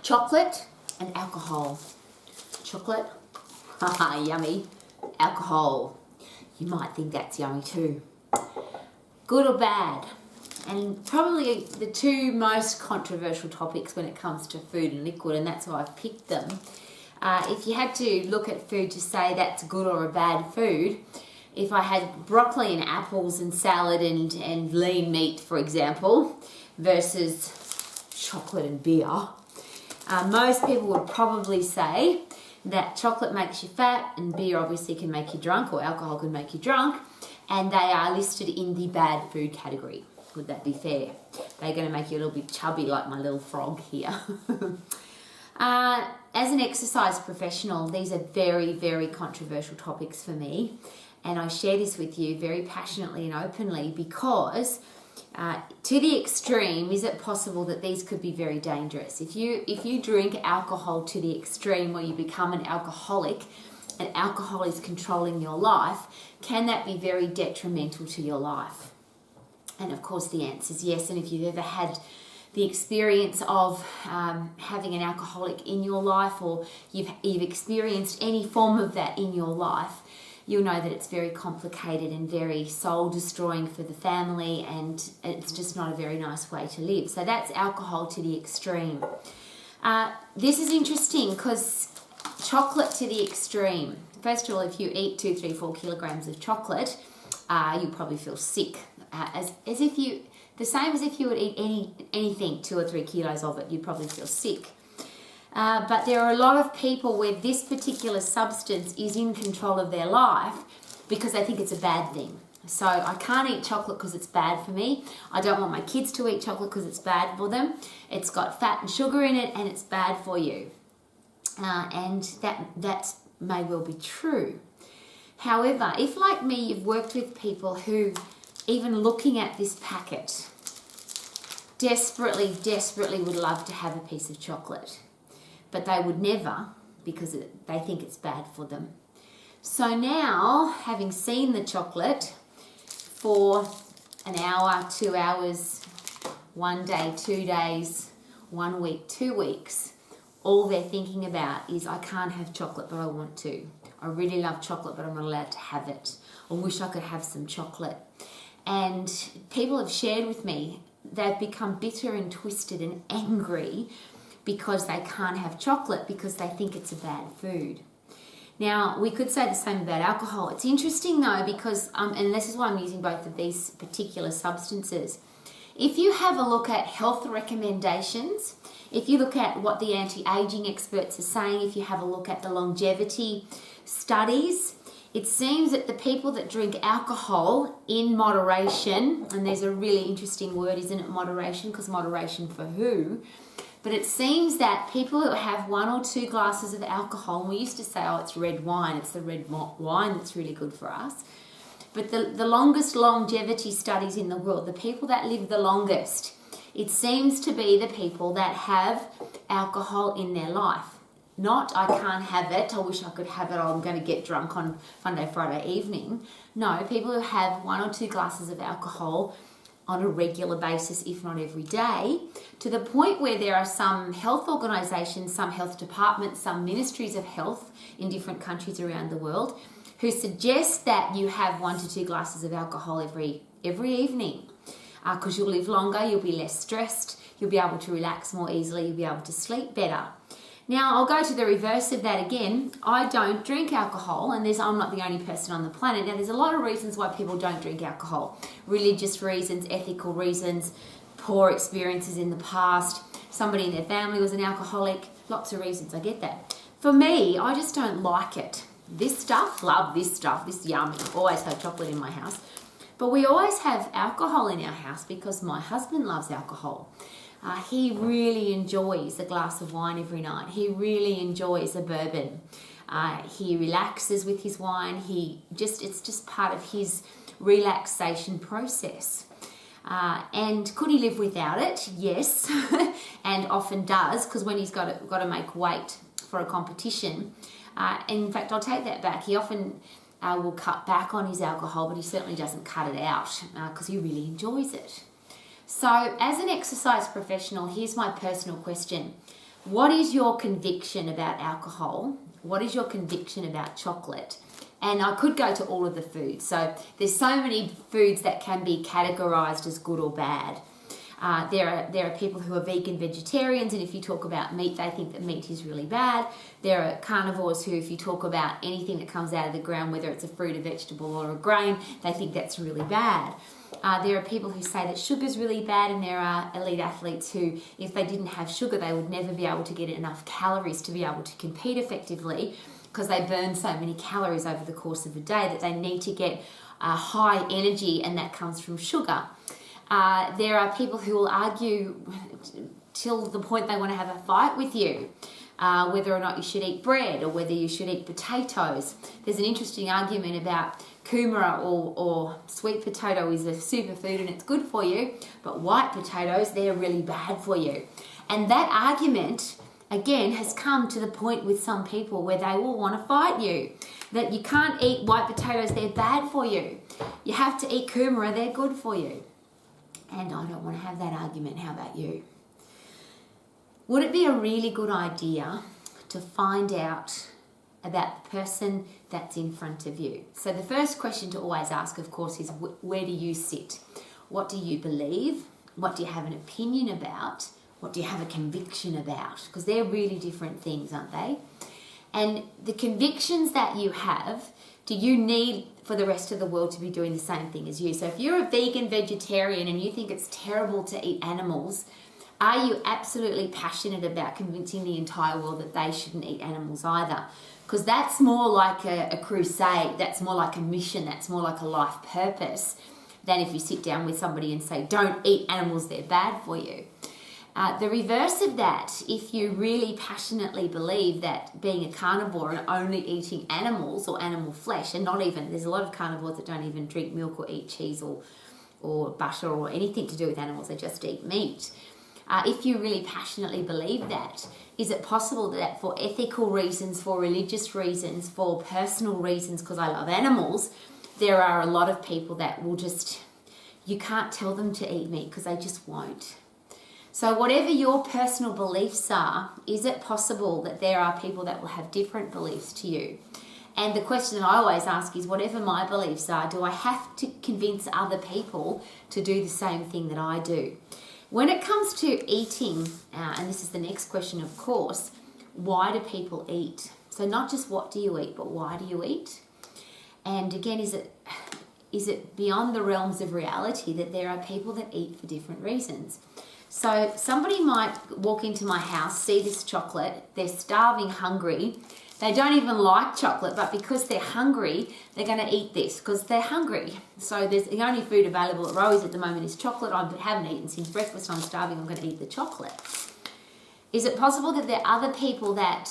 Chocolate and alcohol. Chocolate, haha, yummy. Alcohol, you might think that's yummy too. Good or bad? And probably the two most controversial topics when it comes to food and liquid, and that's why I've picked them. If you had to look at food to say that's good or a bad food, if I had broccoli and apples and salad and lean meat, for example, versus chocolate and beer, most people would probably say that chocolate makes you fat and beer obviously can make you drunk, or alcohol can make you drunk, and they are listed in the bad food category. Would that be fair? They're going to make you a little bit chubby like my little frog here. As an exercise professional, these are very, very controversial topics for me, and I share this with you very passionately and openly because to the extreme, is it possible that these could be very dangerous? If you drink alcohol to the extreme where you become an alcoholic and alcohol is controlling your life, can that be very detrimental to your life? And of course the answer is yes. And if you've ever had the experience of having an alcoholic in your life, or you've experienced any form of that in your life, you'll know that it's very complicated and very soul destroying for the family, and it's just not a very nice way to live. So that's alcohol to the extreme. This is interesting because chocolate to the extreme. First of all, if you eat 2, 3, 4 kilograms of chocolate, you'll probably feel sick. The same as if you would eat anything 2 or 3 kilos of it, you'd probably feel sick. But there are a lot of people where this particular substance is in control of their life because they think it's a bad thing. So I can't eat chocolate because it's bad for me. I don't want my kids to eat chocolate because it's bad for them. It's got fat and sugar in it and it's bad for you. And that may well be true. However, if like me, you've worked with people who, even looking at this packet, desperately would love to have a piece of chocolate, but they would never because they think it's bad for them. So now, having seen the chocolate for an hour, 2 hours, 1 day, 2 days, 1 week, 2 weeks, all they're thinking about is, I can't have chocolate, but I want to. I really love chocolate, but I'm not allowed to have it. I wish I could have some chocolate. And people have shared with me they've become bitter and twisted and angry because they can't have chocolate because they think it's a bad food. Now, we could say the same about alcohol. It's interesting though because, and this is why I'm using both of these particular substances. If you have a look at health recommendations, if you look at what the anti-aging experts are saying, if you have a look at the longevity studies, it seems that the people that drink alcohol in moderation, and there's a really interesting word, isn't it, moderation, because moderation for who? But it seems that people who have 1 or 2 glasses of alcohol, and we used to say, oh, it's red wine, it's the red wine that's really good for us. But the longest longevity studies in the world, the people that live the longest, it seems to be the people that have alcohol in their life. Not, I can't have it, I wish I could have it, I'm going to get drunk on Monday, Friday evening. No, people who have 1 or 2 glasses of alcohol on a regular basis, if not every day, to the point where there are some health organisations, some health departments, some ministries of health in different countries around the world who suggest that you have 1 to 2 glasses of alcohol every evening because you'll live longer, you'll be less stressed, you'll be able to relax more easily, you'll be able to sleep better. Now, I'll go to the reverse of that again. I don't drink alcohol, and I'm not the only person on the planet. Now, there's a lot of reasons why people don't drink alcohol. Religious reasons, ethical reasons, poor experiences in the past, somebody in their family was an alcoholic, lots of reasons, I get that. For me, I just don't like it. This stuff, love this stuff, this yummy, always have chocolate in my house. But we always have alcohol in our house because my husband loves alcohol. He really enjoys a glass of wine every night. He really enjoys a bourbon. He relaxes with his wine. It's just part of his relaxation process. And could he live without it? Yes, and often does, because when he's got to make weight for a competition. In fact, I'll take that back. He often will cut back on his alcohol, but he certainly doesn't cut it out because he really enjoys it. So as an exercise professional, here's my personal question. what is your conviction about alcohol? What is your conviction about chocolate? And I could go to all of the foods. So there's so many foods that can be categorized as good or bad. There are people who are vegan vegetarians, and if you talk about meat, they think that meat is really bad. There are carnivores who, if you talk about anything that comes out of the ground, whether it's a fruit, a vegetable, or a grain, they think that's really bad. There are people who say that sugar's really bad, and there are elite athletes who, if they didn't have sugar, they would never be able to get enough calories to be able to compete effectively, because they burn so many calories over the course of a day that they need to get high energy, and that comes from sugar. There are people who will argue till the point they want to have a fight with you, whether or not you should eat bread or whether you should eat potatoes. There's an interesting argument about kumara or sweet potato is a superfood and it's good for you, but white potatoes, they're really bad for you. And that argument, again, has come to the point with some people where they will want to fight you. That you can't eat white potatoes, they're bad for you. You have to eat kumara, they're good for you. And I don't want to have that argument. How about you? Would it be a really good idea to find out about the person that's in front of you? So the first question to always ask, of course, is where do you sit? What do you believe? What do you have an opinion about? What do you have a conviction about? Because they're really different things, aren't they? And the convictions that you have, do you need for the rest of the world to be doing the same thing as you? So if you're a vegan vegetarian and you think it's terrible to eat animals, are you absolutely passionate about convincing the entire world that they shouldn't eat animals either? Because that's more like a crusade, that's more like a mission, that's more like a life purpose than if you sit down with somebody and say, don't eat animals, they're bad for you. The reverse of that, if you really passionately believe that being a carnivore and only eating animals or animal flesh, and not even, there's a lot of carnivores that don't even drink milk or eat cheese or butter or anything to do with animals, they just eat meat. If you really passionately believe that, is it possible that for ethical reasons, for religious reasons, for personal reasons, because I love animals, there are a lot of people that will just, you can't tell them to eat meat because they just won't. So whatever your personal beliefs are, is it possible that there are people that will have different beliefs to you? And the question that I always ask is, whatever my beliefs are, do I have to convince other people to do the same thing that I do? When it comes to eating, and this is the next question, of course, why do people eat? So not just what do you eat, but why do you eat? And again, is it beyond the realms of reality that there are people that eat for different reasons? So somebody might walk into my house, see this chocolate, they're starving, hungry, they don't even like chocolate, but because they're hungry, they're going to eat this because they're hungry. So the only food available at Rowie's at the moment is chocolate. I haven't eaten since breakfast, I'm starving, I'm going to eat the chocolate. Is it possible that there are other people that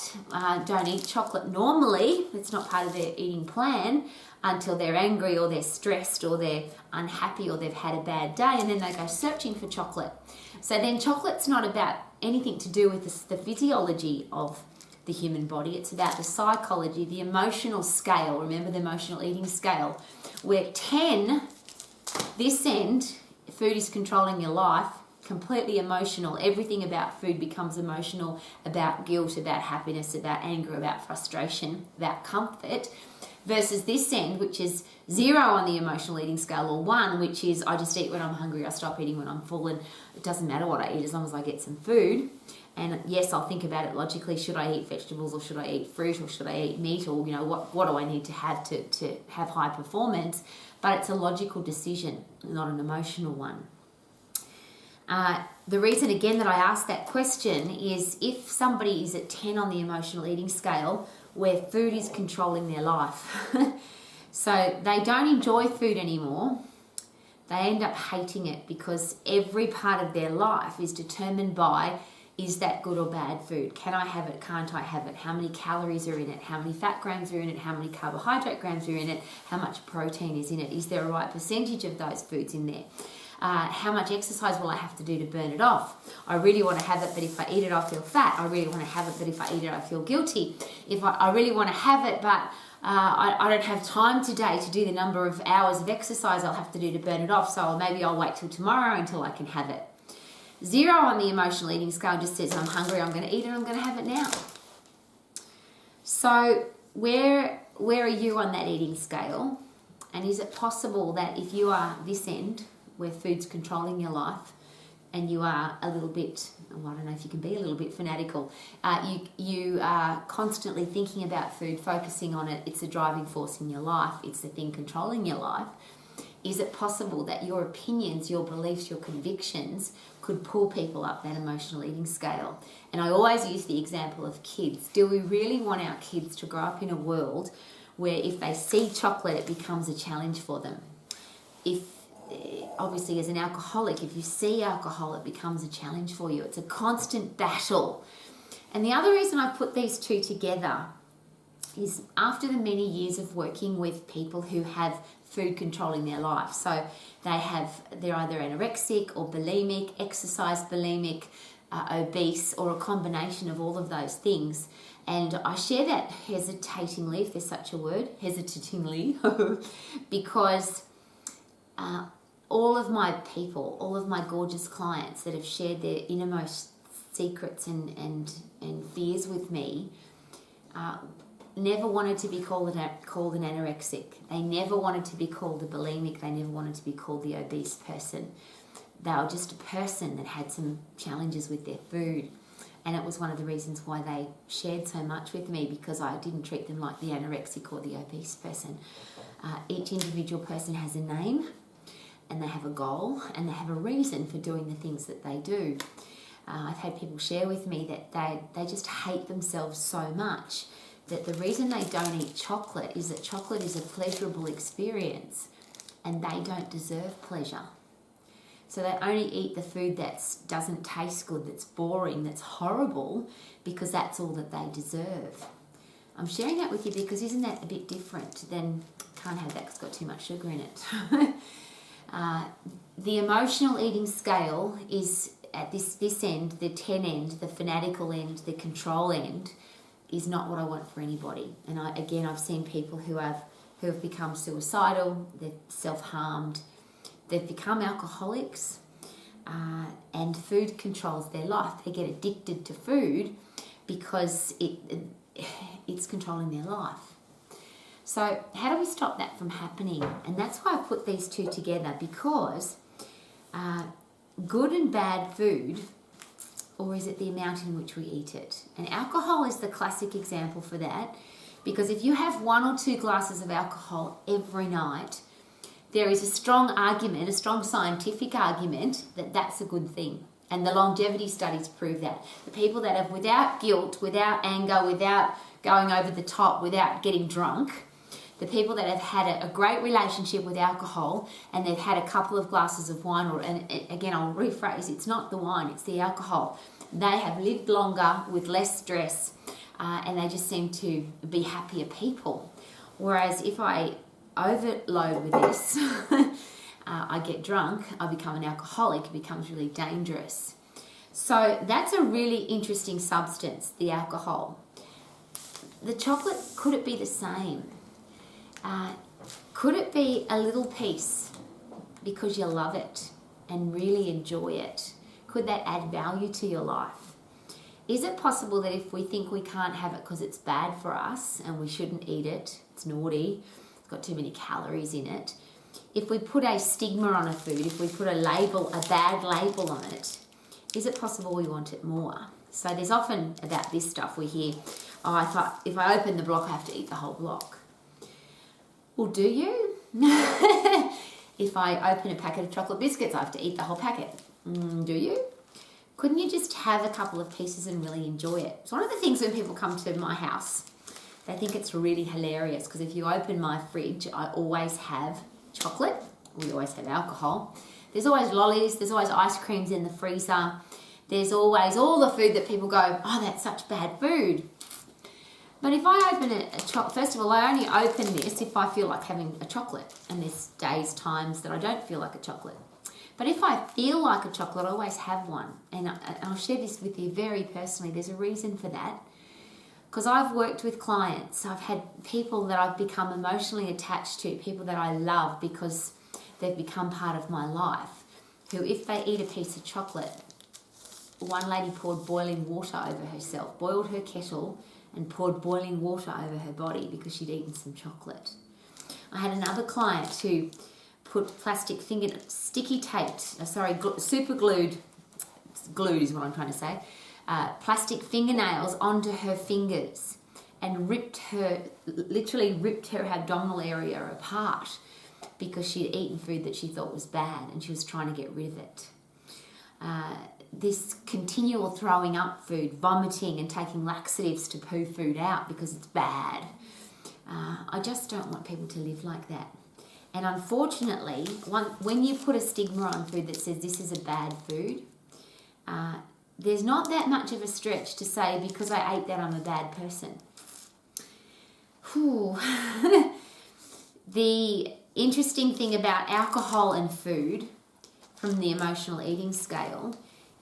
don't eat chocolate normally, it's not part of their eating plan, until they're angry or they're stressed or they're unhappy or they've had a bad day, and then they go searching for chocolate. So then chocolate's not about anything to do with the physiology of the human body. It's about the psychology, the emotional scale. Remember the emotional eating scale, where 10, this end, food is controlling your life, completely emotional. Everything about food becomes emotional, about guilt, about happiness, about anger, about frustration, about comfort. Versus this end, which is 0 on the emotional eating scale, or 1, which is I just eat when I'm hungry, I stop eating when I'm full, and it doesn't matter what I eat as long as I get some food. And yes, I'll think about it logically, should I eat vegetables or should I eat fruit or should I eat meat, or what do I need to have to have high performance? But it's a logical decision, not an emotional one. The reason again that I ask that question is if somebody is at 10 on the emotional eating scale, where food is controlling their life. So they don't enjoy food anymore. They end up hating it because every part of their life is determined by, is that good or bad food? Can I have it? Can't I have it? How many calories are in it? How many fat grams are in it? How many carbohydrate grams are in it? How much protein is in it? Is there a right percentage of those foods in there? How much exercise will I have to do to burn it off? I really want to have it, but if I eat it, I feel fat. I really want to have it, but if I eat it, I feel guilty. If I really want to have it, but I don't have time today to do the number of hours of exercise I'll have to do to burn it off, so maybe I'll wait till tomorrow until I can have it. 0 on the emotional eating scale just says, I'm hungry, I'm going to eat it, I'm going to have it now. So where are you on that eating scale? And is it possible that if you are this end, where food's controlling your life, and you are a little bit, well, I don't know if you can be a little bit fanatical, you are constantly thinking about food, focusing on it, it's a driving force in your life, it's the thing controlling your life. Is it possible that your opinions, your beliefs, your convictions could pull people up that emotional eating scale? And I always use the example of kids. Do we really want our kids to grow up in a world where if they see chocolate, it becomes a challenge for them? If obviously, as an alcoholic, if you see alcohol, it becomes a challenge for you. It's a constant battle. And the other reason I put these two together is after the many years of working with people who have food controlling their life. So they're either anorexic or bulimic, exercise bulimic, obese, or a combination of all of those things. And I share that hesitatingly, if there's such a word, hesitatingly, because all of my people, all of my gorgeous clients that have shared their innermost secrets and fears with me, never wanted to be called an anorexic. They never wanted to be called a bulimic. They never wanted to be called the obese person. They were just a person that had some challenges with their food. And it was one of the reasons why they shared so much with me, because I didn't treat them like the anorexic or the obese person. Each individual person has a name, and they have a goal, and they have a reason for doing the things that they do. I've had people share with me that they just hate themselves so much that the reason they don't eat chocolate is that chocolate is a pleasurable experience and they don't deserve pleasure. So they only eat the food that doesn't taste good, that's boring, that's horrible, because that's all that they deserve. I'm sharing that with you because isn't that a bit different than can't have that because it's got too much sugar in it. The emotional eating scale is at this end, the 10 end, the fanatical end, the control end, is not what I want for anybody. And I've seen people who have become suicidal, they've self-harmed, they've become alcoholics, and food controls their life. They get addicted to food because it's controlling their life. So how do we stop that from happening? And that's why I put these two together, because good and bad food, or is it the amount in which we eat it? And alcohol is the classic example for that, because if you have 1 or 2 glasses of alcohol every night, there is a strong argument, a strong scientific argument that that's a good thing. And the longevity studies prove that. The people that have, without guilt, without anger, without going over the top, without getting drunk, the people that have had a great relationship with alcohol and they've had a couple of glasses of wine, and again, I'll rephrase, it's not the wine, it's the alcohol. They have lived longer with less stress, and they just seem to be happier people. Whereas if I overload with this, I get drunk, I become an alcoholic, it becomes really dangerous. So that's a really interesting substance, the alcohol. The chocolate, could it be the same? Could it be a little piece because you love it and really enjoy it? Could that add value to your life? Is it possible that if we think we can't have it because it's bad for us and we shouldn't eat it, it's naughty, it's got too many calories in it, if we put a stigma on a food, if we put a label, a bad label on it, is it possible we want it more? So there's often about this stuff we hear, if I open the block, I have to eat the whole block. Well, do you? If I open a packet of chocolate biscuits, I have to eat the whole packet. Do you? Couldn't you just have a couple of pieces and really enjoy it? It's one of the things when people come to my house, they think it's really hilarious because if you open my fridge, I always have chocolate. We always have alcohol. There's always lollies. There's always ice creams in the freezer. There's always all the food that people go, oh, that's such bad food. But if I open a chocolate, first of all, I only open this if I feel like having a chocolate. And there's days, times that I don't feel like a chocolate. But if I feel like a chocolate, I always have one. And I'll share this with you very personally. There's a reason for that. Because I've worked with clients. I've had people that I've become emotionally attached to, people that I love because they've become part of my life, who if they eat a piece of chocolate, one lady poured boiling water over herself, boiled her kettle and poured boiling water over her body because she'd eaten some chocolate. I had another client who put glued is what I'm trying to say, plastic fingernails onto her fingers and literally ripped her abdominal area apart because she'd eaten food that she thought was bad and she was trying to get rid of it. This continual throwing up food, vomiting and taking laxatives to poo food out because it's bad. I just don't want people to live like that. And unfortunately, when you put a stigma on food that says this is a bad food, there's not that much of a stretch to say because I ate that I'm a bad person. Whew. The interesting thing about alcohol and food from the emotional eating scale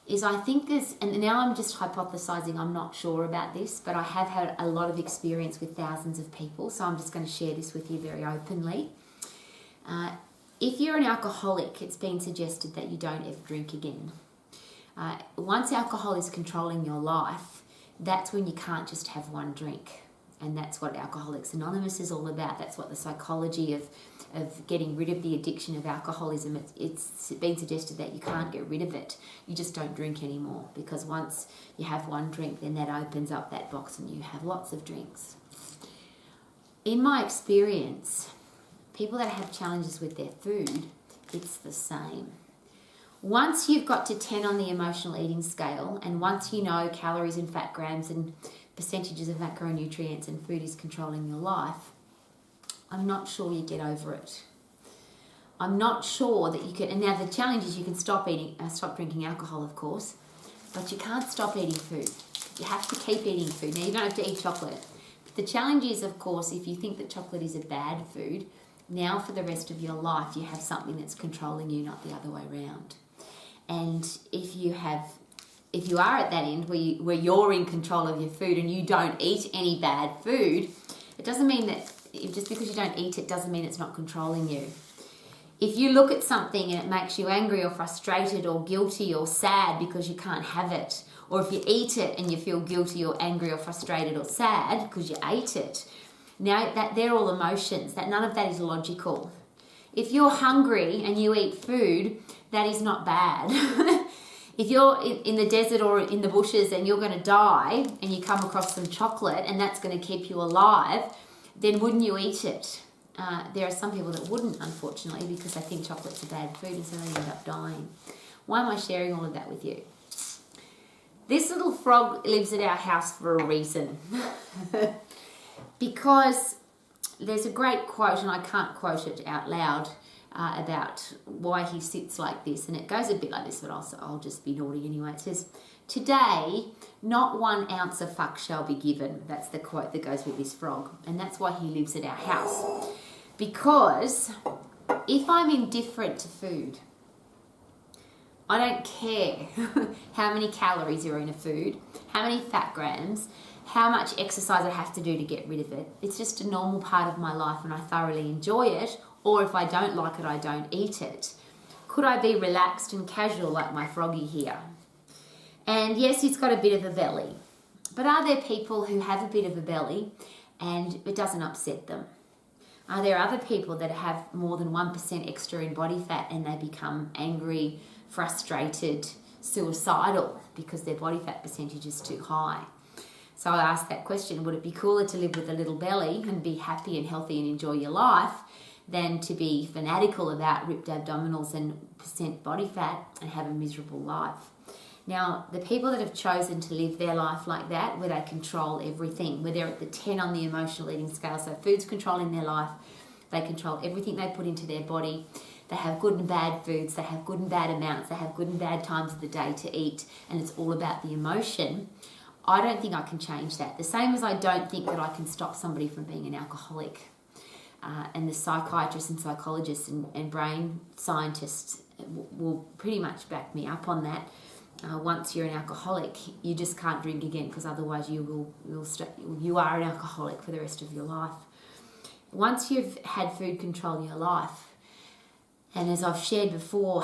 is I think and now I'm just hypothesizing, I'm not sure about this, but I have had a lot of experience with thousands of people, so I'm just going to share this with you very openly. If you're an alcoholic, it's been suggested that you don't ever drink again. Once alcohol is controlling your life, that's when you can't just have one drink. And that's what Alcoholics Anonymous is all about. That's what the psychology of getting rid of the addiction of alcoholism, it's been suggested that you can't get rid of it. You just don't drink anymore, because once you have one drink, then that opens up that box and you have lots of drinks. In my experience, people that have challenges with their food, it's the same. Once you've got to 10 on the emotional eating scale, and once you know calories and fat grams and percentages of macronutrients and food is controlling your life, I'm not sure you get over it. I'm not sure that you can, and now the challenge is you can stop drinking alcohol, of course, but you can't stop eating food. You have to keep eating food. Now, you don't have to eat chocolate. But the challenge is, of course, if you think that chocolate is a bad food, now for the rest of your life you have something that's controlling you, not the other way around. And if you are at that end where you're in control of your food and you don't eat any bad food, it doesn't mean that just because you don't eat it doesn't mean it's not controlling you. If you look at something and it makes you angry or frustrated or guilty or sad because you can't have it, or if you eat it and you feel guilty or angry or frustrated or sad because you ate it, now that they're all emotions, that none of that is logical. If you're hungry and you eat food, that is not bad. If you're in the desert or in the bushes and you're going to die and you come across some chocolate and that's going to keep you alive, then wouldn't you eat it? There are some people that wouldn't, unfortunately, because they think chocolate's a bad food and so they end up dying. Why am I sharing all of that with you? This little frog lives at our house for a reason. Because there's a great quote, and I can't quote it out loud, about why he sits like this, and it goes a bit like this, but I'll just be naughty anyway. It says, "Today, not 1 ounce of fuck shall be given." That's the quote that goes with this frog, and that's why he lives at our house. Because if I'm indifferent to food, I don't care how many calories are in a food, how many fat grams, how much exercise I have to do to get rid of it. It's just a normal part of my life and I thoroughly enjoy it. Or if I don't like it, I don't eat it. Could I be relaxed and casual like my froggy here? And yes, he's got a bit of a belly. But are there people who have a bit of a belly and it doesn't upset them? Are there other people that have more than 1% extra in body fat and they become angry, frustrated, suicidal because their body fat percentage is too high? So I asked that question, would it be cooler to live with a little belly and be happy and healthy and enjoy your life than to be fanatical about ripped abdominals and percent body fat and have a miserable life? Now, the people that have chosen to live their life like that, where they control everything, where they're at the 10 on the emotional eating scale, so food's controlling their life, they control everything they put into their body, they have good and bad foods, they have good and bad amounts, they have good and bad times of the day to eat, and it's all about the emotion. I don't think I can change that. The same as I don't think that I can stop somebody from being an alcoholic. And the psychiatrists and psychologists and brain scientists will pretty much back me up on that. Once you're an alcoholic, you just can't drink again, because otherwise you are an alcoholic for the rest of your life. Once you've had food control your life, And as I've shared before,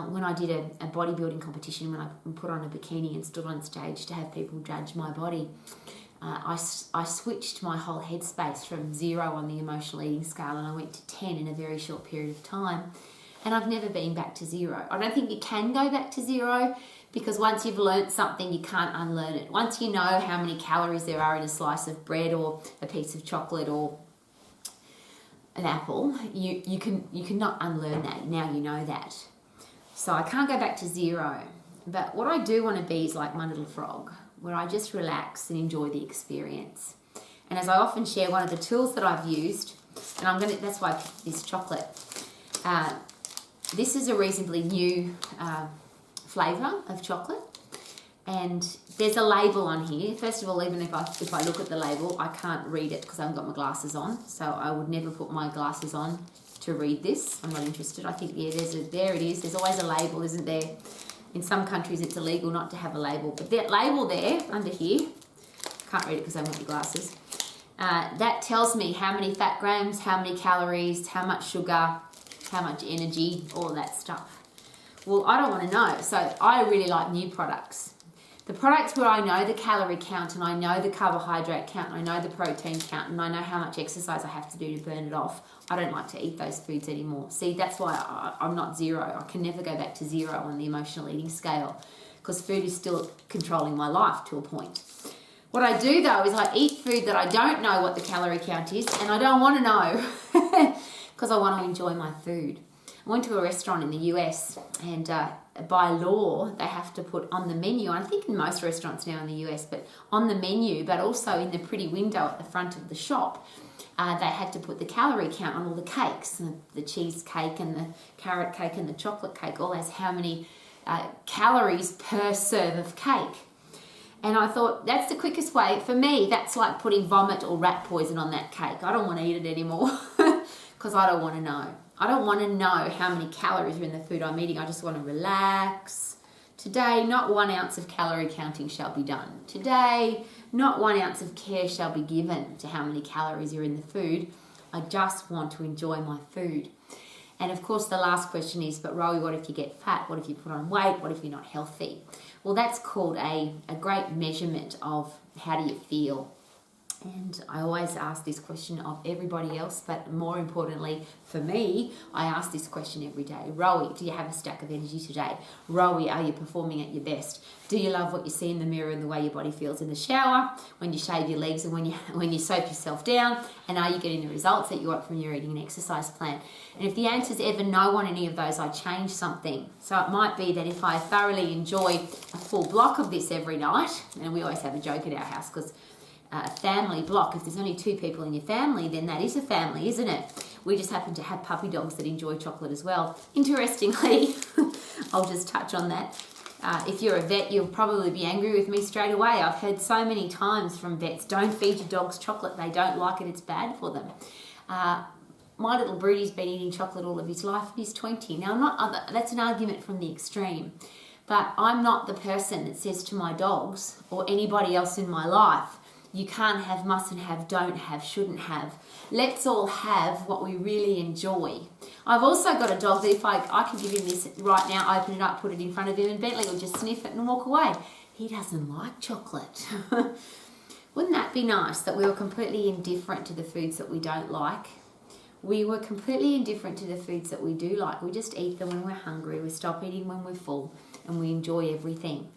when I did a bodybuilding competition, when I put on a bikini and stood on stage to have people judge my body, I switched my whole headspace from 0 on the emotional eating scale, and I went to 10 in a very short period of time. And I've never been back to 0. I don't think you can go back to 0, because once you've learnt something, you can't unlearn it. Once you know how many calories there are in a slice of bread or a piece of chocolate or an apple, you cannot unlearn that. Now you know that. So I can't go back to 0. But what I do want to be is like my little frog, where I just relax and enjoy the experience. And as I often share, one of the tools that I've used, and that's why I picked this chocolate. This is a reasonably new flavour of chocolate, and there's a label on here. First of all, even if I look at the label, I can't read it because I haven't got my glasses on, so I would never put my glasses on to read this. I'm not interested. I think, yeah, there it is. There's always a label, isn't there? In some countries it's illegal not to have a label, but that label there under here, can't read it because I haven't got my glasses, that tells me how many fat grams, how many calories, how much sugar, how much energy, all of that stuff. Well, I don't want to know, so I really like new products. The products where I know the calorie count, and I know the carbohydrate count, and I know the protein count, and I know how much exercise I have to do to burn it off, I don't like to eat those foods anymore. See, that's why I'm not 0. I can never go back to 0 on the emotional eating scale, because food is still controlling my life to a point. What I do, though, is I eat food that I don't know what the calorie count is, and I don't want to know, because I want to enjoy my food. I went to a restaurant in the US, and by law they have to put on the menu, and I think in most restaurants now in the US, but on the menu, but also in the pretty window at the front of the shop, they had to put the calorie count on all the cakes, the cheesecake and the carrot cake and the chocolate cake, all has how many calories per serve of cake. And I thought, that's the quickest way. For me, that's like putting vomit or rat poison on that cake. I don't want to eat it anymore because I don't want to know. I don't want to know how many calories are in the food I'm eating. I just want to relax. Today, not 1 ounce of calorie counting shall be done. Today, not 1 ounce of care shall be given to how many calories are in the food. I just want to enjoy my food. And of course, the last question is, but Rowie, what if you get fat? What if you put on weight? What if you're not healthy? Well, that's called a great measurement of how do you feel. And I always ask this question of everybody else, but more importantly for me, I ask this question every day. Rowie, do you have a stack of energy today? Rowie, are you performing at your best? Do you love what you see in the mirror and the way your body feels in the shower, when you shave your legs and when you soap yourself down? And are you getting the results that you want from your eating and exercise plan? And if the answer is ever no on any of those, I change something. So it might be that if I thoroughly enjoy a full block of this every night, and we always have a joke at our house because a family block, if there's only 2 people in your family, then that is a family, isn't it? We just happen to have puppy dogs that enjoy chocolate as well. Interestingly, I'll just touch on that. If you're a vet, you'll probably be angry with me straight away. I've heard so many times from vets, don't feed your dogs chocolate. They don't like it. It's bad for them. My little Broodie's been eating chocolate all of his life. He's 20. Now, that's an argument from the extreme. But I'm not the person that says to my dogs or anybody else in my life, you can't have, mustn't have, don't have, shouldn't have. Let's all have what we really enjoy. I've also got a dog that if I could give him this right now, open it up, put it in front of him, and Bentley will just sniff it and walk away. He doesn't like chocolate. Wouldn't that be nice that we were completely indifferent to the foods that we don't like? We were completely indifferent to the foods that we do like. We just eat them when we're hungry. We stop eating when we're full, and we enjoy everything.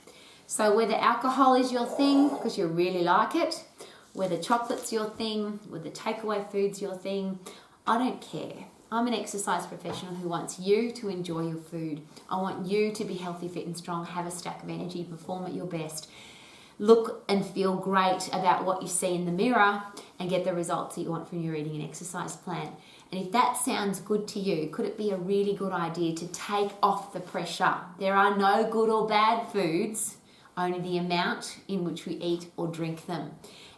So whether alcohol is your thing because you really like it, whether chocolate's your thing, whether takeaway food's your thing, I don't care. I'm an exercise professional who wants you to enjoy your food. I want you to be healthy, fit and strong, have a stack of energy, perform at your best, look and feel great about what you see in the mirror and get the results that you want from your eating and exercise plan. And if that sounds good to you, could it be a really good idea to take off the pressure? There are no good or bad foods, only the amount in which we eat or drink them.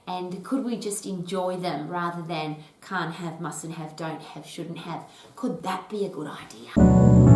And could we just enjoy them rather than can't have, mustn't have, don't have, shouldn't have? Could that be a good idea?